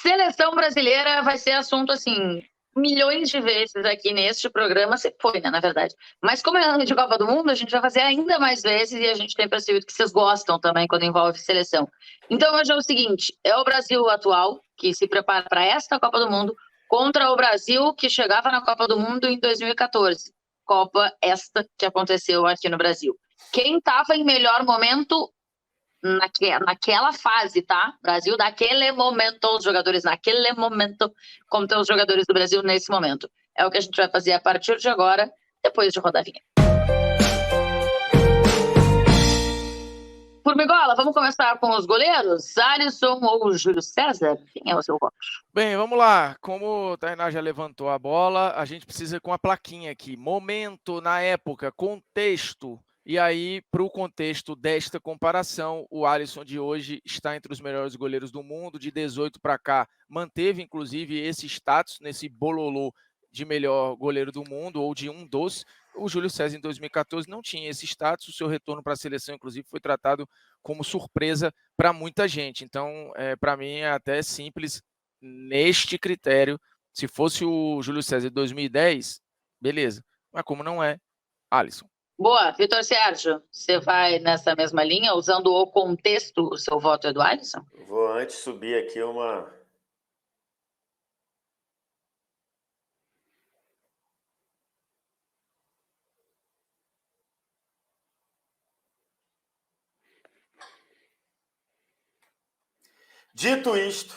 Seleção brasileira vai ser assunto, assim, milhões de vezes aqui neste programa. Você foi, né, na verdade. Mas como é ano de Copa do Mundo, a gente vai fazer ainda mais vezes e a gente tem percebido que vocês gostam também quando envolve seleção. Então, hoje é o seguinte, é o Brasil atual que se prepara para esta Copa do Mundo contra o Brasil que chegava na Copa do Mundo em 2014. Copa esta que aconteceu aqui no Brasil. Quem estava em melhor momento naquela fase, tá? Brasil naquele momento, os jogadores naquele momento, como estão os jogadores do Brasil nesse momento. É o que a gente vai fazer a partir de agora, depois de rodar a vinheta. Formigola, vamos começar com os goleiros? Alisson ou Júlio César? Quem é o seu voto? Bem, vamos lá. Como o Tainá já levantou a bola, a gente precisa com a plaquinha aqui. Momento, na época, contexto. E aí, para o contexto desta comparação, o Alisson de hoje está entre os melhores goleiros do mundo. De 18 para cá, manteve inclusive esse status nesse bololô de melhor goleiro do mundo, ou de um dos. O Júlio César, em 2014, não tinha esse status. O seu retorno para a seleção, inclusive, foi tratado como surpresa para muita gente. Então, para mim, é até simples neste critério. Se fosse o Júlio César de 2010, beleza. Mas como não é, Alisson. Boa, Vitor Sérgio, você vai nessa mesma linha, usando o contexto, o seu voto é do Alisson? Vou antes subir aqui uma... Dito isto,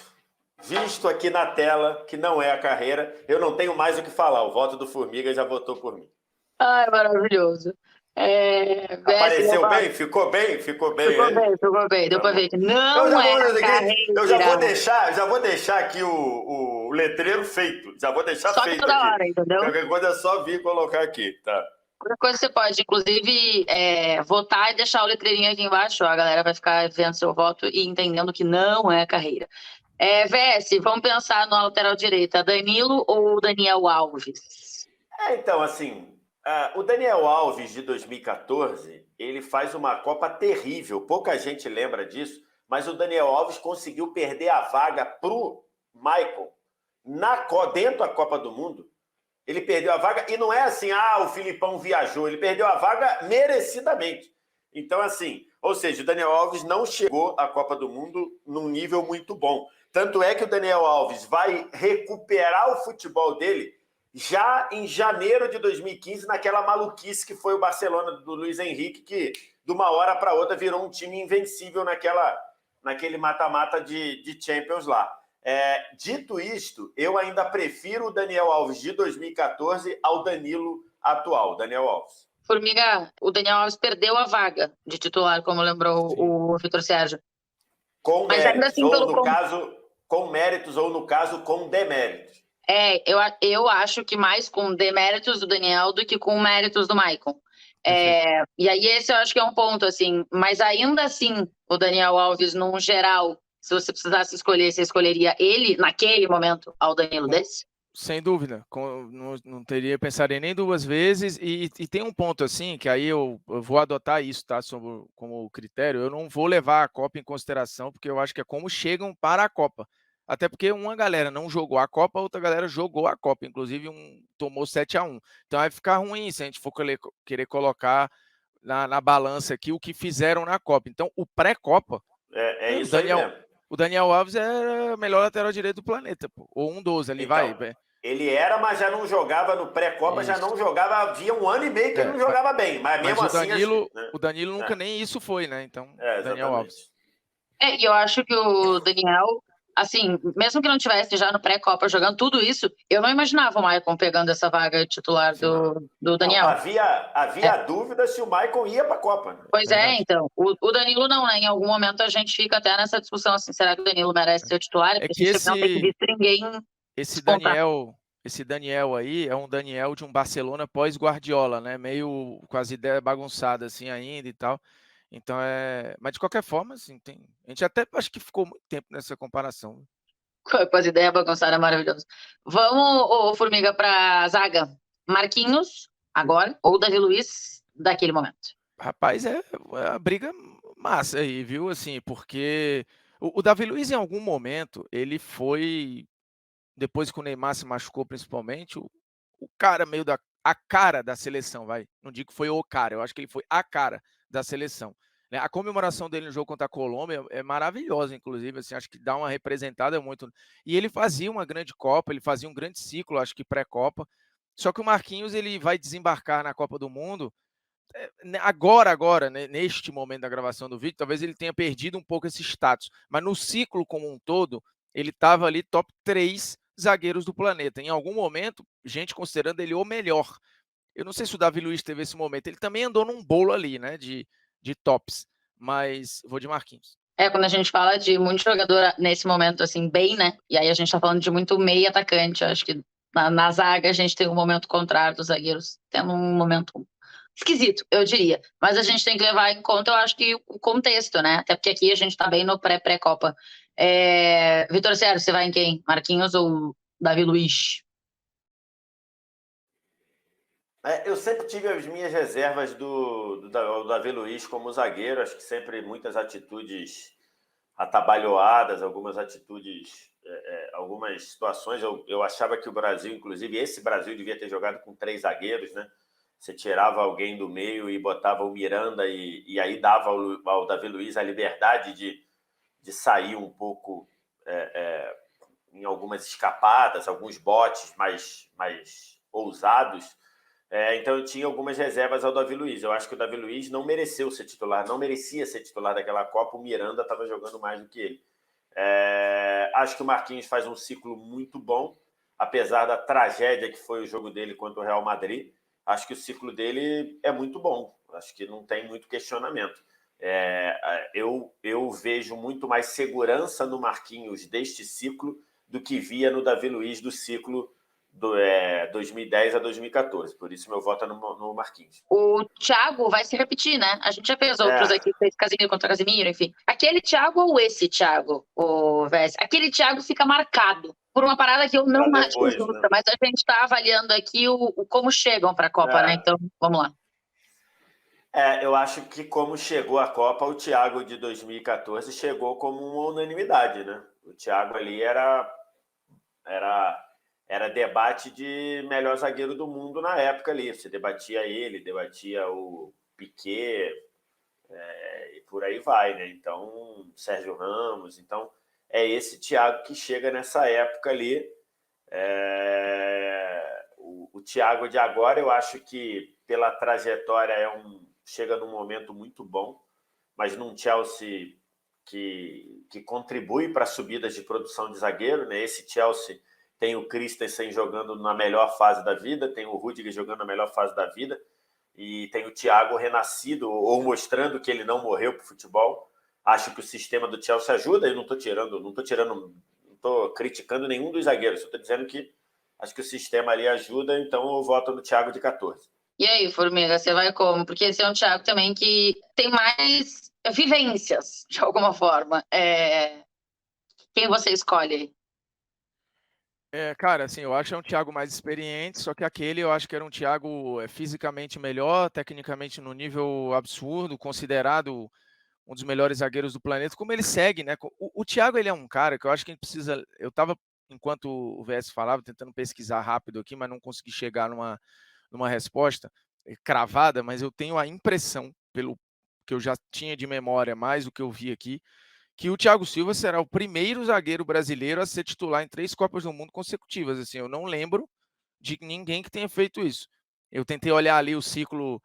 visto aqui na tela que não é a carreira, eu não tenho mais o que falar. O voto do Formiga já votou por mim. Ai, maravilhoso. Apareceu bem? Ficou bem? Ficou bem. Ficou bem. Deu pra ver que não eu já vou deixar aqui o letreiro feito. Já vou deixar só feito toda aqui. hora, entendeu? Qualquer coisa é só vir colocar aqui, tá? Qualquer coisa você pode, inclusive, votar e deixar o letreirinho aqui embaixo. Ó, a galera vai ficar vendo seu voto e entendendo que não é carreira. VS, vamos pensar na lateral direita, Danilo ou Daniel Alves? Então, assim, o Daniel Alves de 2014, ele faz uma Copa terrível. Pouca gente lembra disso, mas o Daniel Alves conseguiu perder a vaga pro Maicon dentro da Copa do Mundo. Ele perdeu a vaga e não é assim, o Filipão viajou. Ele perdeu a vaga merecidamente. Então, assim, ou seja, o Daniel Alves não chegou à Copa do Mundo num nível muito bom. Tanto é que o Daniel Alves vai recuperar o futebol dele já em janeiro de 2015, naquela maluquice que foi o Barcelona do Luiz Henrique, que de uma hora para outra virou um time invencível naquele mata-mata de Champions lá. Dito isto, eu ainda prefiro o Daniel Alves de 2014 ao Danilo atual, Daniel Alves. Formiga, o Daniel Alves perdeu a vaga de titular, como lembrou o Vitor Sérgio. Com méritos, assim, com méritos ou, no caso, com deméritos. Eu acho que mais com deméritos do Daniel do que com méritos do Maicon. E aí esse eu acho que é um ponto, assim. Mas ainda assim, o Daniel Alves, num geral, se você precisasse escolher, você escolheria ele, naquele momento, ao Danilo desse? Sem dúvida. Não pensaria nem duas vezes. E tem um ponto, assim, que aí eu vou adotar isso, tá? Como critério. Eu não vou levar a Copa em consideração, porque eu acho que é como chegam para a Copa. Até porque uma galera não jogou a Copa, outra galera jogou a Copa. Inclusive, tomou 7-1. Então, vai ficar ruim se a gente for querer colocar na balança aqui o que fizeram na Copa. Então, o pré-Copa... isso aí mesmo. O Daniel Alves era o melhor lateral direito do planeta, pô. Ou um dos ali, então, vai. Ele era, mas já não jogava no pré-Copa, já não jogava, havia um ano e meio que ele não jogava bem. Mas mesmo assim... O Danilo nunca nem isso foi, né? Então, Daniel Alves. E eu acho que o Daniel, assim, mesmo que não tivesse já no pré-Copa jogando tudo isso, eu não imaginava o Maicon pegando essa vaga titular do Daniel. Não, havia dúvida se o Maicon ia para a Copa. Né? Pois então. O Danilo não, né? Em algum momento a gente fica até nessa discussão, assim, será que o Danilo merece ser titular? Porque a gente não tem visto ninguém Esse Daniel aí é um Daniel de um Barcelona pós-Guardiola, né? Meio com as ideias bagunçadas assim ainda e tal. Então mas de qualquer forma, assim, a gente até acho que ficou muito tempo nessa comparação. Com as ideias bagunçadas, é maravilhoso. Vamos, Formiga, para zaga. Marquinhos, agora, ou Davi Luiz, daquele momento? Rapaz, é a briga massa aí, viu? Assim, porque O Davi Luiz, em algum momento, ele foi, depois que o Neymar se machucou principalmente, o cara meio a cara da seleção, vai. Não digo que foi o cara, eu acho que ele foi a cara da seleção. Né? A comemoração dele no jogo contra a Colômbia é maravilhosa, inclusive, assim, acho que dá uma representada muito. E ele fazia uma grande Copa, ele fazia um grande ciclo, acho que pré-Copa. Só que o Marquinhos, ele vai desembarcar na Copa do Mundo agora, né, neste momento da gravação do vídeo, talvez ele tenha perdido um pouco esse status, mas no ciclo como um todo, ele estava ali top 3 zagueiros do planeta. Em algum momento, gente considerando ele o melhor. Eu não sei se o Davi Luiz teve esse momento, ele também andou num bolo ali, né, de tops, mas vou de Marquinhos. Quando a gente fala de muito jogador nesse momento, assim, bem, né? E aí a gente tá falando de muito meio atacante. Eu acho que na zaga a gente tem um momento contrário dos zagueiros, tendo um momento esquisito, eu diria. Mas a gente tem que levar em conta, eu acho que o contexto, né? Até porque aqui a gente tá bem no pré-Copa. Vitor Sérgio, você vai em quem? Marquinhos ou Davi Luiz? Eu sempre tive as minhas reservas do Davi Luiz como zagueiro. Acho que sempre muitas atitudes atabalhoadas, algumas atitudes, algumas situações. Eu achava que o Brasil, inclusive esse Brasil, devia ter jogado com 3 zagueiros, né? Você tirava alguém do meio e botava o Miranda e aí dava ao Davi Luiz a liberdade de sair um pouco em algumas escapadas, alguns botes mais ousados. Então eu tinha algumas reservas ao Davi Luiz. Eu acho que o Davi Luiz não mereceu ser titular, não merecia ser titular daquela Copa. O Miranda estava jogando mais do que ele. Acho que o Marquinhos faz um ciclo muito bom, apesar da tragédia que foi o jogo dele contra o Real Madrid. Acho que o ciclo dele é muito bom. Acho que não tem muito questionamento. Eu vejo muito mais segurança no Marquinhos deste ciclo do que via no Davi Luiz do ciclo 2010 a 2014. Por isso meu voto é no Marquinhos. O Thiago vai se repetir, né? A gente já fez outros aqui, fez Casemiro contra Casemiro, enfim. Aquele Thiago ou esse Thiago, o Vess? Aquele Thiago fica marcado por uma parada que eu não acho justa, né? Mas a gente está avaliando aqui como chegam para a Copa, né? Então, vamos lá. Eu acho que como chegou a Copa, o Thiago de 2014 chegou como uma unanimidade, né? O Thiago ali era debate de melhor zagueiro do mundo na época ali. Você debatia ele, debatia o Piquet, e por aí vai, né? Então, Sérgio Ramos. Então, é esse Thiago que chega nessa época ali. O Thiago de agora, eu acho que pela trajetória chega num momento muito bom, mas num Chelsea que contribui para subidas de produção de zagueiro, né? Esse Chelsea tem o Christensen jogando na melhor fase da vida, tem o Rudiger jogando na melhor fase da vida, e tem o Thiago renascido, ou mostrando que ele não morreu para o futebol. Acho que o sistema do Chelsea ajuda, eu não estou criticando nenhum dos zagueiros, estou dizendo que acho que o sistema ali ajuda, então eu voto no Thiago de 14. E aí, Formiga, você vai como? Porque esse é um Thiago também que tem mais vivências, de alguma forma. Quem você escolhe? Cara, assim, eu acho que é um Thiago mais experiente, só que aquele eu acho que era um Thiago fisicamente melhor, tecnicamente no nível absurdo, considerado um dos melhores zagueiros do planeta, como ele segue, né? O Thiago, ele é um cara que eu acho que a gente precisa... Eu estava, enquanto o VS falava, tentando pesquisar rápido aqui, mas não consegui chegar numa resposta cravada, mas eu tenho a impressão, pelo que eu já tinha de memória, mais do que eu vi aqui, que o Thiago Silva será o primeiro zagueiro brasileiro a ser titular em 3 Copas do Mundo consecutivas. Assim, eu não lembro de ninguém que tenha feito isso. Eu tentei olhar ali o ciclo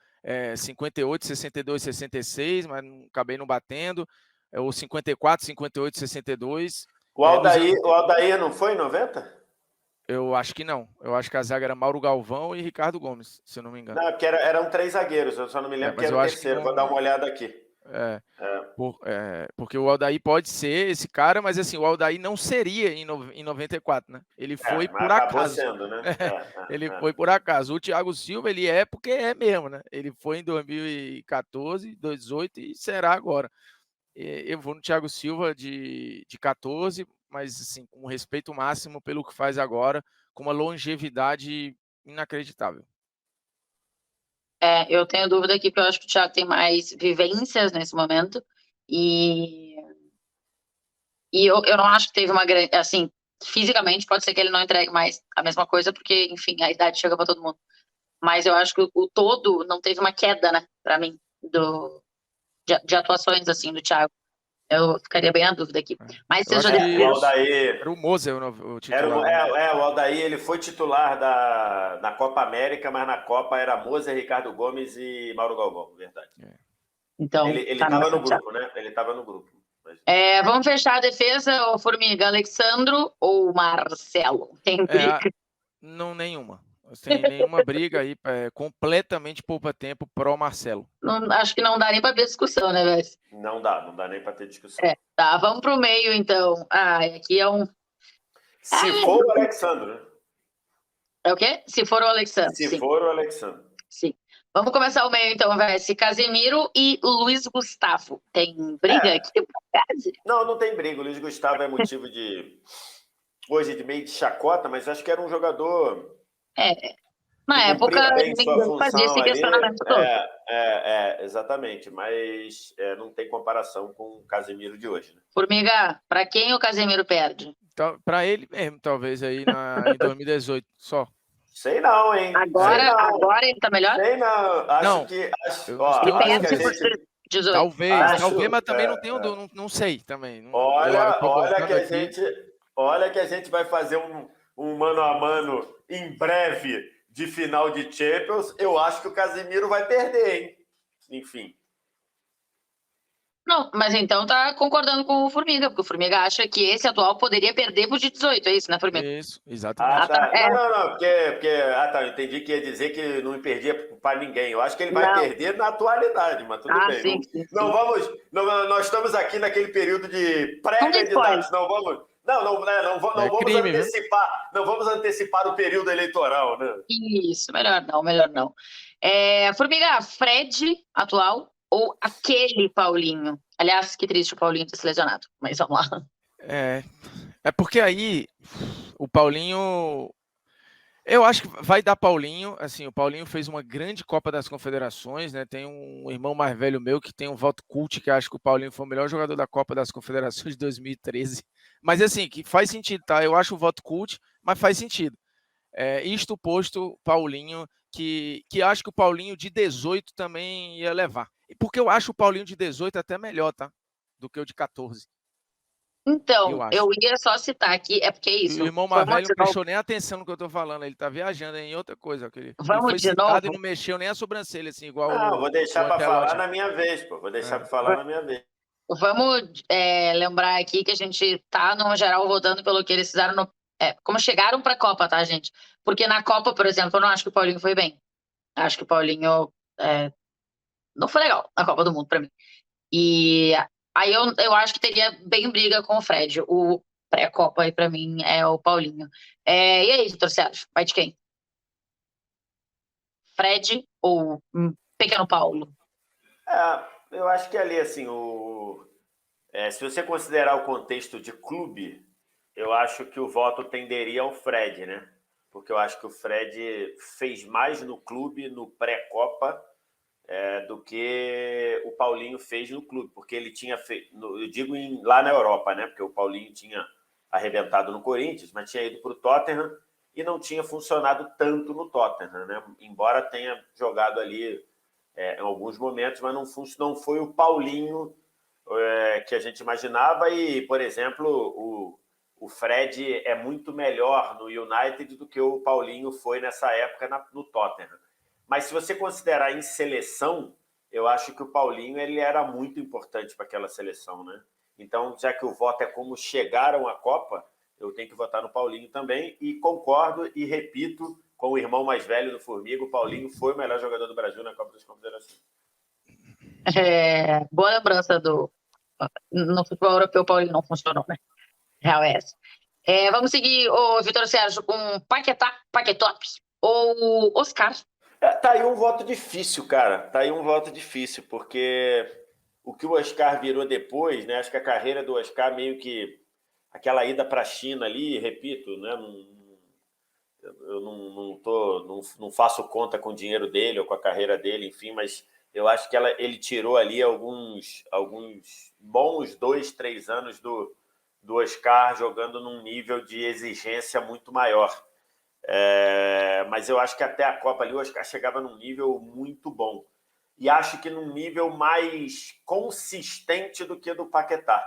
58, 62, 66, mas acabei não batendo. O 54, 58, 62. O Aldair não foi em 90? Eu acho que não. Eu acho que a zaga era Mauro Galvão e Ricardo Gomes, se eu não me engano. Não, porque eram 3 zagueiros, eu só não me lembro quem era o terceiro. Vou dar uma olhada aqui. Porque o Aldair pode ser esse cara, mas assim, o Aldair não seria em 94, né? Ele foi por acaso. Sendo, né? Ele foi por acaso. O Thiago Silva, ele é porque é mesmo, né? Ele foi em 2014, 2018 e será agora. Eu vou no Thiago Silva de 14, mas assim, com respeito máximo pelo que faz agora, com uma longevidade inacreditável. Eu tenho dúvida aqui, porque eu acho que o Thiago tem mais vivências nesse momento. E E eu não acho que teve uma grande, assim, fisicamente pode ser que ele não entregue mais a mesma coisa, porque, enfim, a idade chega para todo mundo. Mas eu acho que o todo não teve uma queda, né, para mim, de atuações, assim, do Thiago. Eu ficaria bem à dúvida aqui. Mas Eu seja acho que O Aldair, era o Moser o era titular. Né? o Aldair, ele foi titular na Copa América, mas na Copa era Moser, Ricardo Gomes e Mauro Galvão, verdade. Então, Ele tá estava no no Thiago. grupo, né? Ele estava no grupo. Mas... Vamos fechar a defesa, o Formiga, Alexandro ou Marcelo? Tem briga? Não, nenhuma. Sem nenhuma briga aí, completamente poupa-tempo pró Marcelo. Não, acho que não dá nem para ver discussão, né, velho? Não dá nem para ter discussão. Tá, vamos pro meio, então. Aqui é um... Se for o Alexandre, né? É o quê? Se for o Alexandre, Se sim. for o Alexandre. Sim. Vamos começar o meio, então, Vessi. Casemiro e Luiz Gustavo. Tem briga aqui? Não tem briga. O Luiz Gustavo é motivo de... Hoje de meio de chacota, mas acho que era um jogador... Na que época, cumpria bem sua ninguém fazia esse função ali. questionamento todo. Exatamente. Mas não tem comparação com o Casemiro de hoje. Né? Formiga, para quem o Casemiro perde? Então, para ele mesmo, talvez, aí em 2018, só. Sei não, hein? Agora ele tá melhor? Sei não. Acho que tenho Ele a perde por gente... 18. Talvez, mas também não sei também. Olha que a gente vai fazer um mano a mano em breve de final de Champions. Eu acho que o Casemiro vai perder, hein? Enfim. Não, mas então tá concordando com o Formiga, porque o Formiga acha que esse atual poderia perder por de 18, é isso, né, Formiga? Isso, exatamente. Tá. Não, porque eu entendi que ia dizer que não perdia para ninguém. Eu acho que ele vai perder na atualidade, mas tudo bem. Sim. Nós estamos aqui naquele período de pré-candidatos. Não vamos crime, antecipar, não vamos antecipar o período eleitoral, né? Isso, melhor não. Formiga, Fred atual ou aquele Paulinho? Aliás, que triste o Paulinho ter se lesionado, mas vamos lá. É porque aí o Paulinho... Eu acho que vai dar Paulinho. Assim, o Paulinho fez uma grande Copa das Confederações, né? Tem um irmão mais velho meu que tem um voto cult, que acha que o Paulinho foi o melhor jogador da Copa das Confederações de 2013. Mas assim, que faz sentido, tá? Eu acho o voto cult, mas faz sentido. Isto posto, Paulinho, que acho que o Paulinho de 18 também ia levar. Porque eu acho o Paulinho de 18 até melhor, tá? Do que o de 14. Então, eu ia só citar aqui, é porque é isso. O irmão mais velho não prestou nem atenção no que eu tô falando, ele tá viajando em outra coisa. Ele foi citado e não mexeu nem a sobrancelha, assim, igual vou deixar para falar na minha vez, pô. Vou deixar para falar na minha vez. Vamos lembrar aqui que a gente tá, no geral, votando pelo que eles fizeram como chegaram para a Copa, tá, gente? Porque na Copa, por exemplo, eu não acho que o Paulinho foi bem. Acho que o Paulinho não foi legal na Copa do Mundo para mim. E aí eu acho que teria bem briga com o Fred. O pré-Copa aí para mim é o Paulinho. E aí, Vitor Sérgio, vai de quem? Fred ou Pequeno Paulo? Eu acho que ali, assim, se você considerar o contexto de clube, eu acho que o voto tenderia ao Fred, né? Porque eu acho que o Fred fez mais no clube, no pré-Copa, do que o Paulinho fez no clube. Porque ele tinha feito, eu digo lá na Europa, né? Porque o Paulinho tinha arrebentado no Corinthians, mas tinha ido para o Tottenham e não tinha funcionado tanto no Tottenham, né? Embora tenha jogado ali em alguns momentos, mas não foi o Paulinho que a gente imaginava. E, por exemplo, o Fred é muito melhor no United do que o Paulinho foi nessa época no Tottenham. Mas se você considerar em seleção, eu acho que o Paulinho ele era muito importante para aquela seleção, né? Então, já que o voto é como chegaram à Copa, eu tenho que votar no Paulinho também. E concordo e repito, com o irmão mais velho do Formiga, o Paulinho foi o melhor jogador do Brasil na Copa das Confederações. Boa lembrança no futebol europeu, o Paulinho não funcionou, né? Real é essa. Vamos seguir o Vitor Sérgio com Paquetá, Paquetop ou Oscar. Tá aí um voto difícil, cara. Tá aí um voto difícil, porque o que o Oscar virou depois, né? Acho que a carreira do Oscar meio que aquela ida para a China ali, repito, né? Eu não faço conta com o dinheiro dele ou com a carreira dele, enfim, mas eu acho que ele tirou ali alguns bons 2, 3 anos do Oscar jogando num nível de exigência muito maior. Mas eu acho que até a Copa ali o Oscar chegava num nível muito bom. E acho que num nível mais consistente do que do Paquetá.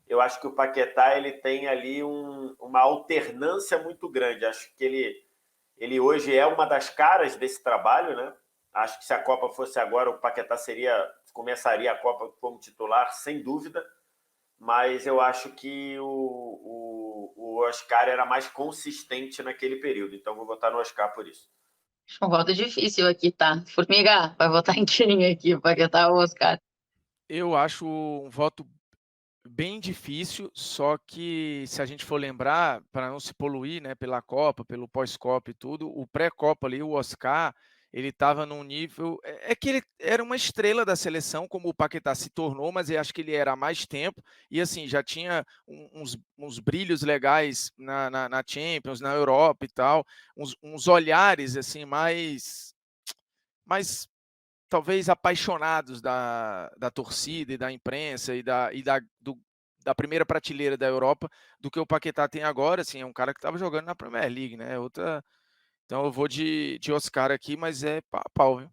Eu acho que o Paquetá ele tem ali uma alternância muito grande. Acho que ele hoje é uma das caras desse trabalho, né? Acho que se a Copa fosse agora, o Paquetá começaria a Copa como titular, sem dúvida. Mas eu acho que o Oscar era mais consistente naquele período. Então, vou votar no Oscar por isso. Um voto difícil aqui, tá? Formiga, vai votar em quem aqui? Paquetá ou Oscar? Eu acho um voto bem difícil, só que se a gente for lembrar, para não se poluir, né, pela Copa, pelo pós-Copa e tudo, o pré-Copa ali, o Oscar, ele estava num nível... É que ele era uma estrela da seleção, como o Paquetá se tornou, mas eu acho que ele era há mais tempo, e assim, já tinha uns brilhos legais na Champions, na Europa e tal, uns olhares assim mais talvez apaixonados da torcida e da imprensa da primeira prateleira da Europa do que o Paquetá tem agora. Assim, é um cara que estava jogando na Premier League, né? Então eu vou de Oscar aqui, mas é pau a pau, viu?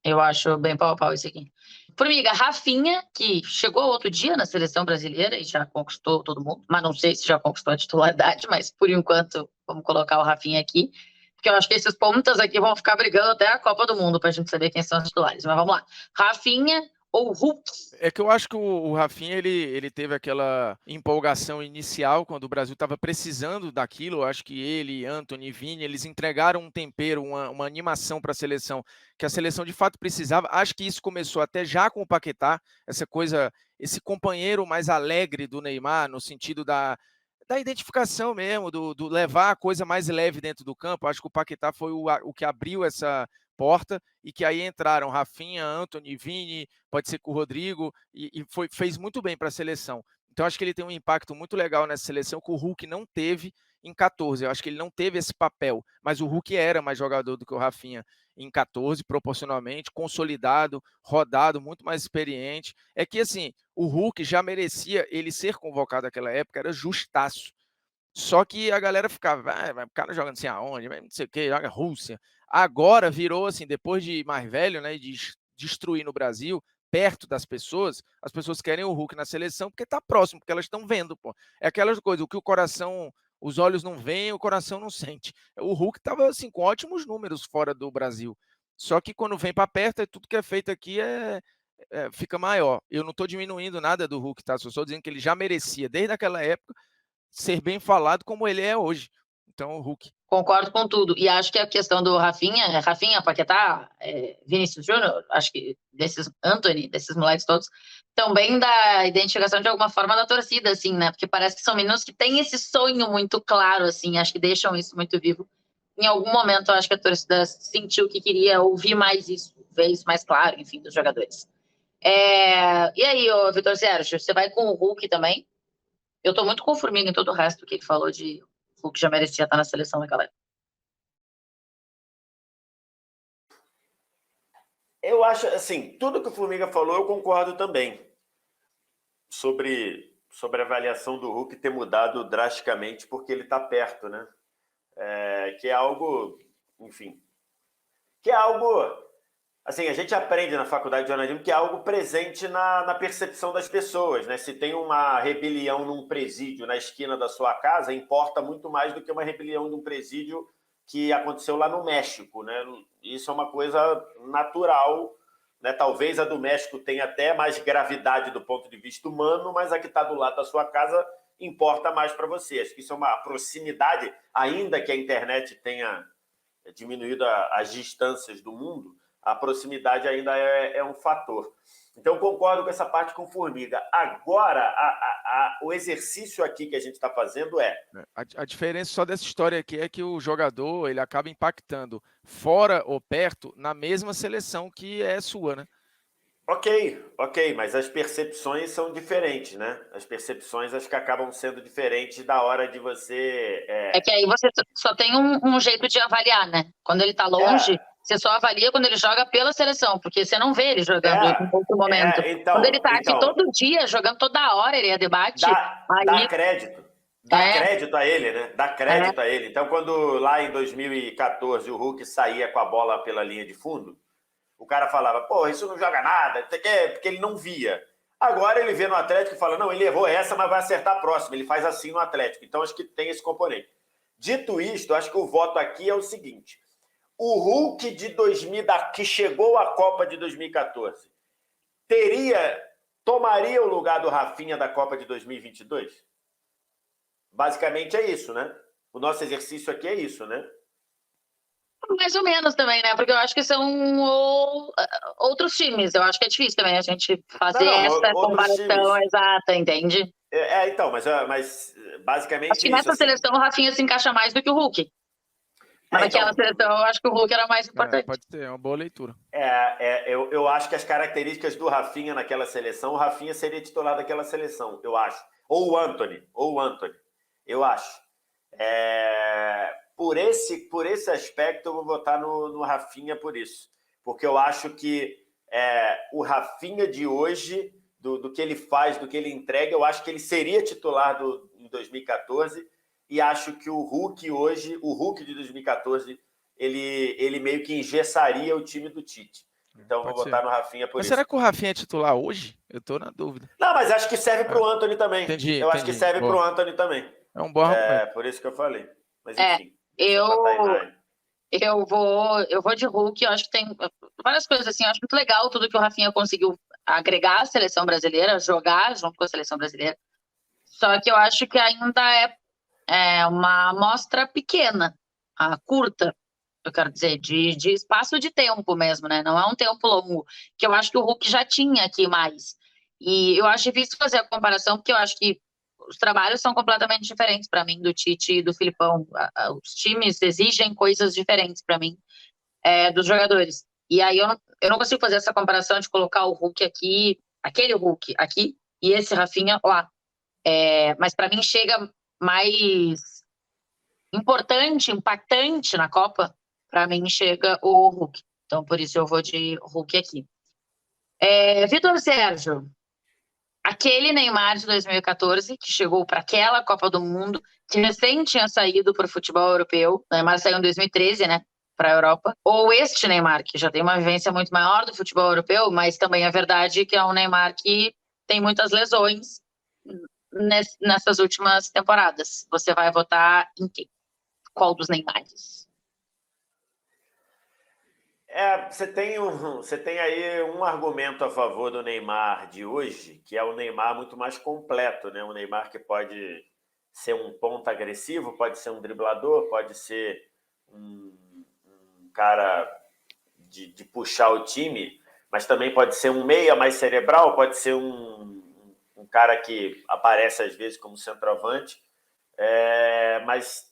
Eu acho bem pau a pau isso aqui. Formiga, Rafinha, que chegou outro dia na seleção brasileira e já conquistou todo mundo, mas não sei se já conquistou a titularidade, mas por enquanto vamos colocar o Rafinha aqui, porque eu acho que esses pontas aqui vão ficar brigando até a Copa do Mundo para a gente saber quem são os titulares. Mas vamos lá. Rafinha ou Hulk? É que eu acho que o Rafinha ele teve aquela empolgação inicial quando o Brasil estava precisando daquilo. Eu acho que ele, Antony, Vini, eles entregaram um tempero, uma animação para a seleção, que a seleção de fato precisava. Acho que isso começou até já com o Paquetá, essa coisa, esse companheiro mais alegre do Neymar, no sentido da identificação mesmo, do levar a coisa mais leve dentro do campo. Acho que o Paquetá foi o que abriu essa porta e que aí entraram Rafinha, Antony, Vini, pode ser com o Rodrigo, e fez muito bem para a seleção. Então, acho que ele tem um impacto muito legal nessa seleção que o Hulk não teve em 14. Eu acho que ele não teve esse papel, mas o Hulk era mais jogador do que o Rafinha em 14, proporcionalmente, consolidado, rodado, muito mais experiente. É que, assim, o Hulk já merecia ele ser convocado naquela época, era justaço. Só que a galera ficava, o cara joga não sei aonde, não sei o que, joga Rússia. Agora virou assim, depois de mais velho, né, de destruir no Brasil, perto das pessoas, as pessoas querem o Hulk na seleção porque tá próximo, porque elas estão vendo, pô. É aquelas coisas, o que o coração, os olhos não veem, o coração não sente. O Hulk tava assim com ótimos números fora do Brasil. Só que quando vem para perto, tudo que é feito aqui fica maior. Eu não estou diminuindo nada do Hulk, tá? Só estou dizendo que ele já merecia, desde aquela época, ser bem falado como ele é hoje. Então, o Hulk. Concordo com tudo. E acho que a questão do Rafinha, Paquetá, Vinícius Júnior, acho que desses Antony, desses moleques todos, também da identificação de alguma forma da torcida, assim, né? Porque parece que são meninos que têm esse sonho muito claro, assim, acho que deixam isso muito vivo. Em algum momento, eu acho que a torcida sentiu que queria ouvir mais isso, ver isso mais claro, enfim, dos jogadores. E aí, Vitor Sérgio, você vai com o Hulk também? Eu tô muito com o Formiga em todo o resto que ele falou de Hulk já merecia estar na seleção naquela época. Eu acho, assim, tudo que o Formiga falou, eu concordo também. Sobre a avaliação do Hulk ter mudado drasticamente porque ele está perto, né? Que é algo, enfim, que é algo, assim, a gente aprende na faculdade de jornalismo que é algo presente na percepção das pessoas, né? Se tem uma rebelião num presídio na esquina da sua casa, importa muito mais do que uma rebelião num presídio que aconteceu lá no México, né? Isso é uma coisa natural, né? Talvez a do México tenha até mais gravidade do ponto de vista humano, mas a que está do lado da sua casa importa mais para você. Acho que isso é uma proximidade, ainda que a internet tenha diminuído as distâncias do mundo, a proximidade ainda é um fator. Então, concordo com essa parte com Formiga. Agora, o exercício aqui que a gente está fazendo A diferença só dessa história aqui é que o jogador ele acaba impactando fora ou perto na mesma seleção que é sua, né? Ok, mas as percepções são diferentes, né? As percepções acho que acabam sendo diferentes da hora de você... É que aí você só tem um jeito de avaliar, né? Quando ele tá longe, Você só avalia quando ele joga pela seleção, porque você não vê ele jogando em outro momento. Então, quando ele tá aqui todo dia, jogando toda hora, ele é debate. Dá crédito. Dá crédito a ele, né? Dá crédito a ele. Então, quando lá em 2014 o Hulk saía com a bola pela linha de fundo, o cara falava, pô, isso não joga nada, porque ele não via. Agora ele vê no Atlético e fala, não, ele errou essa, mas vai acertar a próxima. Ele faz assim no Atlético. Então, acho que tem esse componente. Dito isto, acho que o voto aqui é o seguinte. O Hulk que chegou à Copa de 2014, tomaria o lugar do Rafinha da Copa de 2022? Basicamente é isso, né? O nosso exercício aqui é isso, né? Mais ou menos também, né? Porque eu acho que são outros times. Eu acho que é difícil também a gente fazer essa comparação exata, entende? Então, mas basicamente acho que nessa seleção o Rafinha se encaixa mais do que o Hulk. Mas naquela seleção eu acho que o Hulk era mais importante. Pode ser, é uma boa leitura. Eu acho que as características do Rafinha naquela seleção, o Rafinha seria titular daquela seleção, eu acho. Ou o Antony, eu acho. Por esse aspecto, eu vou votar no Rafinha por isso. Porque eu acho que o Rafinha de hoje, do que ele faz, do que ele entrega, eu acho que ele seria titular em 2014, e acho que o Hulk hoje, o Hulk de 2014, ele meio que engessaria o time do Tite. Então, vou votar no Rafinha por isso. Mas será que o Rafinha é titular hoje? Eu estou na dúvida. Não, mas acho que serve para o Antony também. Entendi. Acho que serve para o Antony também. É um bom argumento. Por isso que eu falei. Mas, enfim. Eu vou de Hulk. Eu acho que tem várias coisas assim. Eu acho muito legal tudo que o Rafinha conseguiu agregar à seleção brasileira, jogar junto com a seleção brasileira. Só que eu acho que ainda é uma amostra pequena, curta, eu quero dizer, de espaço de tempo mesmo, né? Não é um tempo longo, que eu acho que o Hulk já tinha aqui mais. E eu acho difícil fazer a comparação, porque eu acho que os trabalhos são completamente diferentes para mim, do Tite e do Filipão. Os times exigem coisas diferentes para mim, dos jogadores. E aí eu não consigo fazer essa comparação de colocar o Hulk aqui, aquele Hulk aqui, e esse Rafinha lá. Mas para mim chega mais importante, impactante na Copa, para mim chega o Hulk. Então, por isso eu vou de Hulk aqui. Vitor Sérgio, aquele Neymar de 2014, que chegou para aquela Copa do Mundo, que recém tinha saído para o futebol europeu. O Neymar saiu em 2013, né? Para a Europa. Ou este Neymar, que já tem uma vivência muito maior do futebol europeu, mas também é verdade que é um Neymar que tem muitas lesões nessas últimas temporadas. Você vai votar em quem? Qual dos Neymares? Você tem aí um argumento a favor do Neymar de hoje, que é o Neymar muito mais completo, né? Um Neymar que pode ser um ponta agressivo, pode ser um driblador, pode ser um cara de puxar o time, mas também pode ser um meia mais cerebral, pode ser um cara que aparece às vezes como centroavante, mas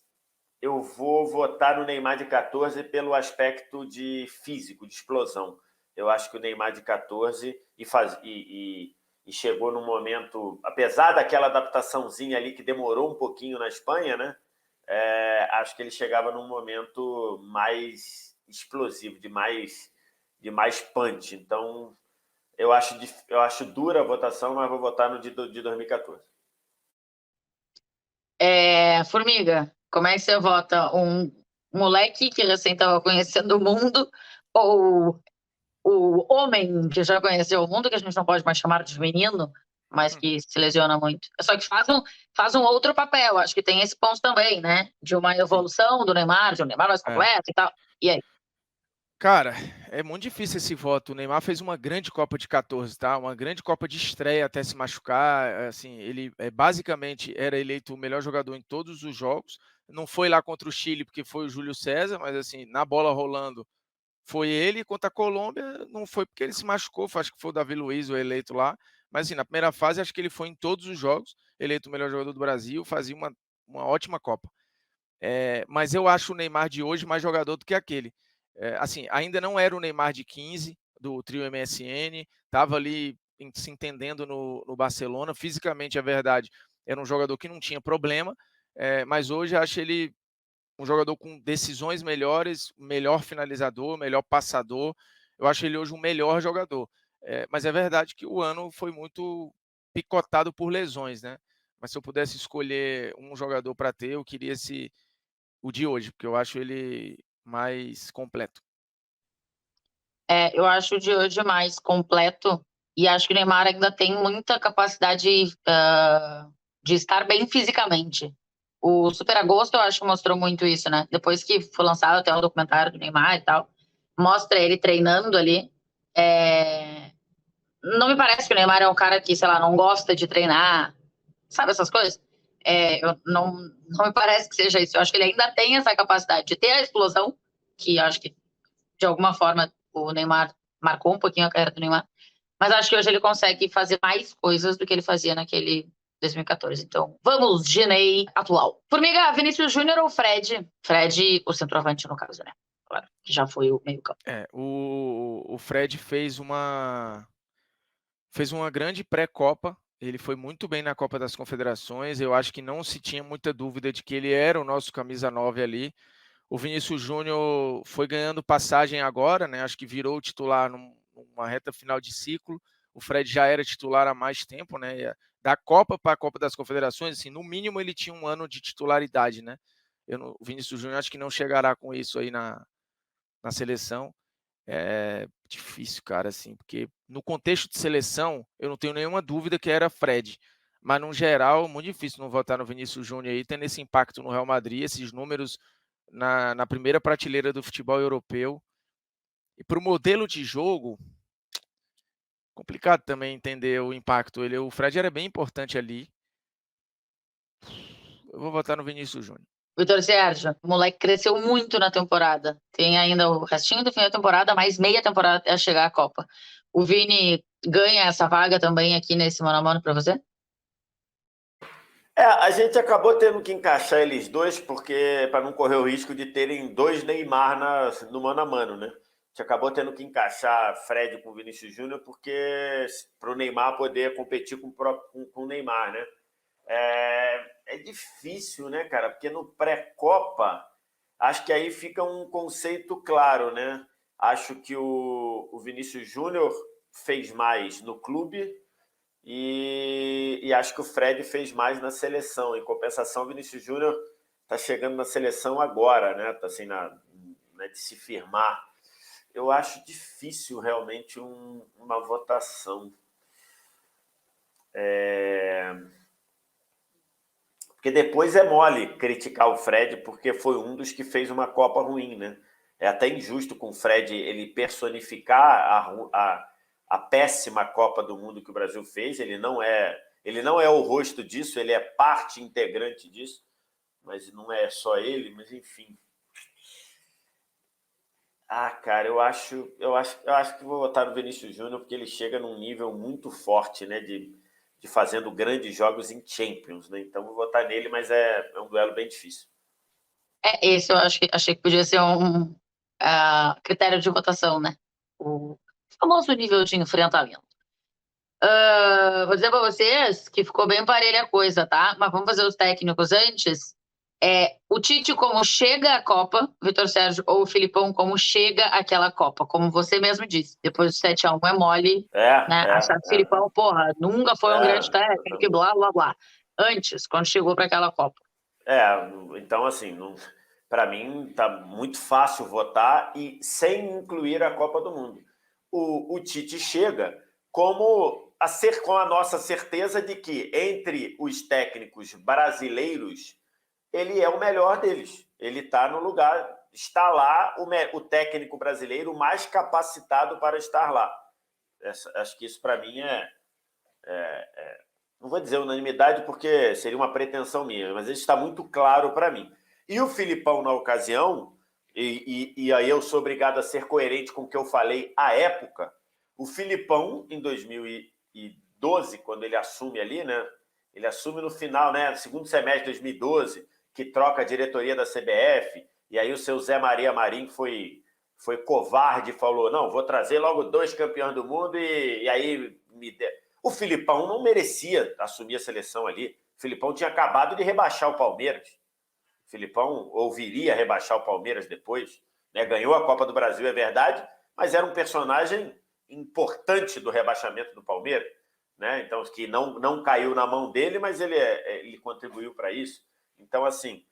eu vou votar no Neymar de 14 pelo aspecto de físico, de explosão. Eu acho que o Neymar de 14 e chegou num momento, apesar daquela adaptaçãozinha ali que demorou um pouquinho na Espanha, né? Acho que ele chegava num momento mais explosivo, de mais punch. Então, eu acho dura a votação, mas vou votar no de 2014. Formiga, como é que você vota? Um moleque que recém estava conhecendo o mundo ou o homem que já conheceu o mundo, que a gente não pode mais chamar de menino, mas que se lesiona muito? Só que faz um outro papel. Acho que tem esse ponto também, né? De uma evolução do Neymar, de um Neymar mais completo e tal. E aí? Cara, é muito difícil esse voto. O Neymar fez uma grande Copa de 14, tá? Uma grande Copa de estreia até se machucar. Assim, ele basicamente era eleito o melhor jogador em todos os jogos. Não foi lá contra o Chile porque foi o Júlio César, mas assim, na bola rolando foi ele. Contra a Colômbia não foi porque ele se machucou, acho que foi o Davi Luiz o eleito lá. Mas assim, na primeira fase acho que ele foi em todos os jogos, eleito o melhor jogador do Brasil, fazia uma ótima Copa. Mas eu acho o Neymar de hoje mais jogador do que aquele. Assim, ainda não era o Neymar de 15, do trio MSN, estava ali se entendendo no Barcelona, fisicamente, é verdade, era um jogador que não tinha problema, mas hoje acho ele um jogador com decisões melhores, melhor finalizador, melhor passador. Eu acho ele hoje um melhor jogador. Mas é verdade que o ano foi muito picotado por lesões, né? Mas se eu pudesse escolher um jogador para ter, eu queria o de hoje, porque eu acho ele mais completo. Eu acho o de hoje mais completo e acho que o Neymar ainda tem muita capacidade de estar bem fisicamente. O Super Agosto eu acho que mostrou muito isso, né? Depois que foi lançado até o documentário do Neymar e tal, mostra ele treinando ali. Não me parece que o Neymar é um cara que, sei lá, não gosta de treinar, sabe essas coisas? Não me parece que seja isso. Eu acho que ele ainda tem essa capacidade de ter a explosão, que eu acho que, de alguma forma, o Neymar marcou um pouquinho a carreira do Neymar, mas acho que hoje ele consegue fazer mais coisas do que ele fazia naquele 2014. Então, vamos de Ney atual. Formiga, Vinícius Júnior ou Fred? Fred, o centroavante, no caso, né? Claro, que já foi o meio-campo. O Fred fez uma grande pré-copa. Ele foi muito bem na Copa das Confederações. Eu acho que não se tinha muita dúvida de que ele era o nosso camisa 9 ali. O Vinícius Júnior foi ganhando passagem agora, né? Acho que virou o titular numa reta final de ciclo. O Fred já era titular há mais tempo, né? Da Copa para a Copa das Confederações, assim, no mínimo ele tinha um ano de titularidade, né? O Vinícius Júnior acho que não chegará com isso aí na seleção. É difícil, cara, assim, porque no contexto de seleção, eu não tenho nenhuma dúvida que era Fred. Mas, no geral, muito difícil não votar no Vinícius Júnior aí, tendo esse impacto no Real Madrid, esses números na primeira prateleira do futebol europeu. E para o modelo de jogo, complicado também entender o impacto. O Fred era bem importante ali. Eu vou votar no Vinícius Júnior. Vitor Sérgio, o moleque cresceu muito na temporada. Tem ainda o restinho do fim da temporada, mais meia temporada até chegar à Copa. O Vini ganha essa vaga também aqui nesse mano a mano para você? A gente acabou tendo que encaixar eles dois, porque para não correr o risco de terem dois Neymar no mano a mano, né? A gente acabou tendo que encaixar Fred com Vinícius Júnior, porque para o Neymar poder competir com o Neymar, né? É difícil, né, cara? Porque no pré-copa, acho que aí fica um conceito claro, né? Acho que o Vinícius Júnior fez mais no clube e acho que o Fred fez mais na seleção. Em compensação, o Vinícius Júnior está chegando na seleção agora, né? Está assim, de se firmar. Eu acho difícil realmente uma votação. Porque depois é mole criticar o Fred, porque foi um dos que fez uma Copa ruim, né? É até injusto com o Fred ele personificar a péssima Copa do Mundo que o Brasil fez. Ele não é o rosto disso, ele é parte integrante disso, mas não é só ele, mas enfim. Cara, eu acho que vou votar no Vinícius Júnior, porque ele chega num nível muito forte, né, de fazendo grandes jogos em Champions, né? Então vou votar nele, mas é um duelo bem difícil. Esse eu achei que podia ser um critério de votação, né? O famoso nível de enfrentamento. Vou dizer para vocês que ficou bem parelha a coisa, tá? Mas vamos fazer os técnicos antes. O Tite como chega à Copa, Vitor Sérgio, ou o Filipão como chega àquela Copa, como você mesmo disse. Depois do 7-1 é mole, né? Achar que o Filipão, porra, nunca foi um grande técnico e blá, blá, blá. Antes, quando chegou para aquela Copa. Então, assim, para mim tá muito fácil votar e sem incluir a Copa do Mundo. O Tite chega com a nossa certeza de que entre os técnicos brasileiros ele é o melhor deles. Ele está no lugar, está lá o técnico brasileiro mais capacitado para estar lá. Acho que isso para mim não vou dizer unanimidade porque seria uma pretensão minha, mas isso está muito claro para mim. E o Filipão, na ocasião, e aí eu sou obrigado a ser coerente com o que eu falei à época, o Filipão, em 2012, quando ele assume ali, né? Ele assume no final, né? Segundo semestre de 2012, que troca a diretoria da CBF, e aí o seu Zé Maria Marim foi covarde e falou, não, vou trazer logo 2 campeões do mundo e aí o Filipão não merecia assumir a seleção ali. O Filipão tinha acabado de rebaixar o Palmeiras. Filipão ouviria rebaixar o Palmeiras depois, né? Ganhou a Copa do Brasil, é verdade, mas era um personagem importante do rebaixamento do Palmeiras, né? Então, que não caiu na mão dele, mas ele contribuiu para isso. Então, assim,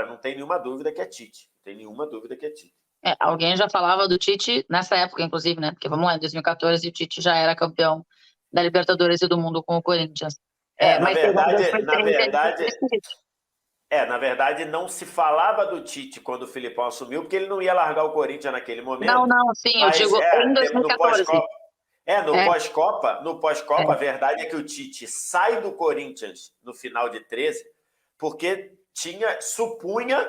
não tem nenhuma dúvida que é Tite. Não tem nenhuma dúvida que é Tite. Alguém já falava do Tite nessa época, inclusive, né? Porque, vamos lá, em 2014 o Tite já era campeão da Libertadores e do Mundo com o Corinthians. Na verdade, não se falava do Tite quando o Filipão assumiu, porque ele não ia largar o Corinthians naquele momento. Não, sim, eu digo em 2014. No pós-Copa, a verdade é que o Tite sai do Corinthians no final de 13, porque supunha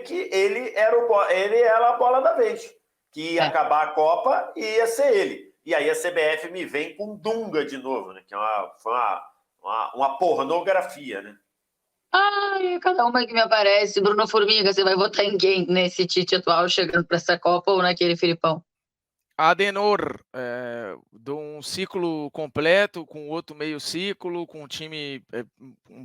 que ele era a bola da vez, que ia acabar a Copa e ia ser ele. E aí a CBF me vem com Dunga de novo, né? Que foi uma pornografia, né? Ai, cada uma que me aparece. Bruno Formiga, você vai votar em quem nesse Tite atual chegando para essa Copa ou naquele Filipão? Adenor, de um ciclo completo, com outro meio ciclo, com um time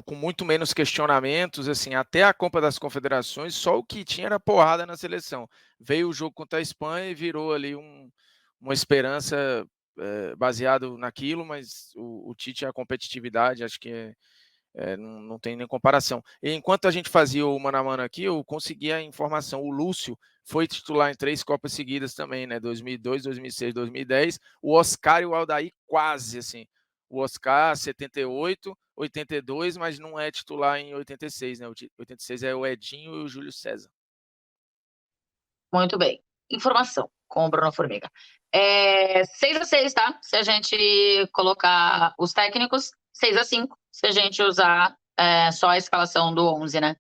com muito menos questionamentos, assim, até a Copa das Confederações, só o que tinha era porrada na seleção. Veio o jogo contra a Espanha e virou ali uma esperança baseado naquilo, mas o Tite, a competitividade, acho que não tem nem comparação. E enquanto a gente fazia o mano a mano aqui, eu conseguia a informação. O Lúcio foi titular em 3 Copas seguidas também, né? 2002, 2006, 2010. O Oscar e o Aldair quase, assim. O Oscar, 78, 82, mas não é titular em 86, né? 86 é o Edinho e o Júlio César. Muito bem. Informação com o Bruno Formiga. 6-6, tá? Se a gente colocar os técnicos, 6-5, se a gente usar só a escalação do 11, né?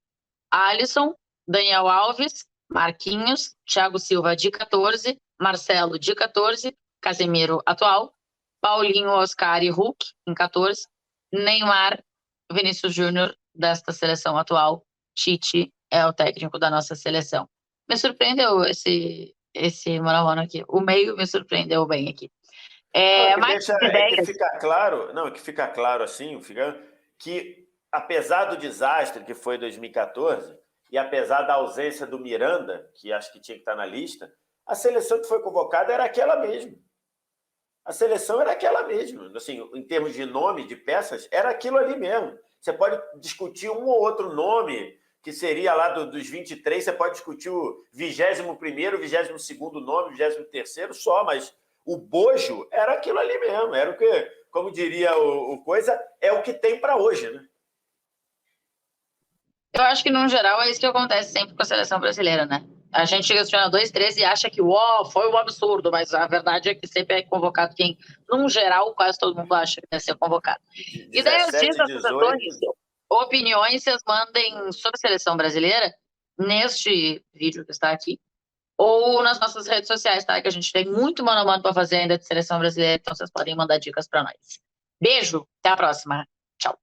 Alisson, Daniel Alves, Marquinhos, Thiago Silva de 14, Marcelo de 14, Casemiro atual, Paulinho, Oscar e Hulk em 14, Neymar, Vinícius Júnior desta seleção atual, Tite é o técnico da nossa seleção. Me surpreendeu esse mano a mano aqui. O meio me surpreendeu bem aqui. Que fica claro assim, que apesar do desastre que foi 2014 e apesar da ausência do Miranda, que acho que tinha que estar na lista, a seleção que foi convocada era aquela mesmo. A seleção era aquela mesmo. Assim, em termos de nome, de peças, era aquilo ali mesmo. Você pode discutir um ou outro nome, que seria lá dos 23, você pode discutir o 21º, o 22º nome, o 23º só, mas o bojo era aquilo ali mesmo. Era o que, como diria o coisa, é o que tem para hoje, né? Eu acho que, no geral, é isso que acontece sempre com a seleção brasileira, né? A gente chega a 2-3 e acha que foi um absurdo, mas a verdade é que sempre é convocado quem, num geral, quase todo mundo acha que deve ser convocado. 17, 18... opiniões, vocês mandem sobre a seleção brasileira neste vídeo que está aqui ou nas nossas redes sociais, tá? Que a gente tem muito mano a mano para fazer ainda de seleção brasileira, então vocês podem mandar dicas para nós. Beijo, até a próxima. Tchau.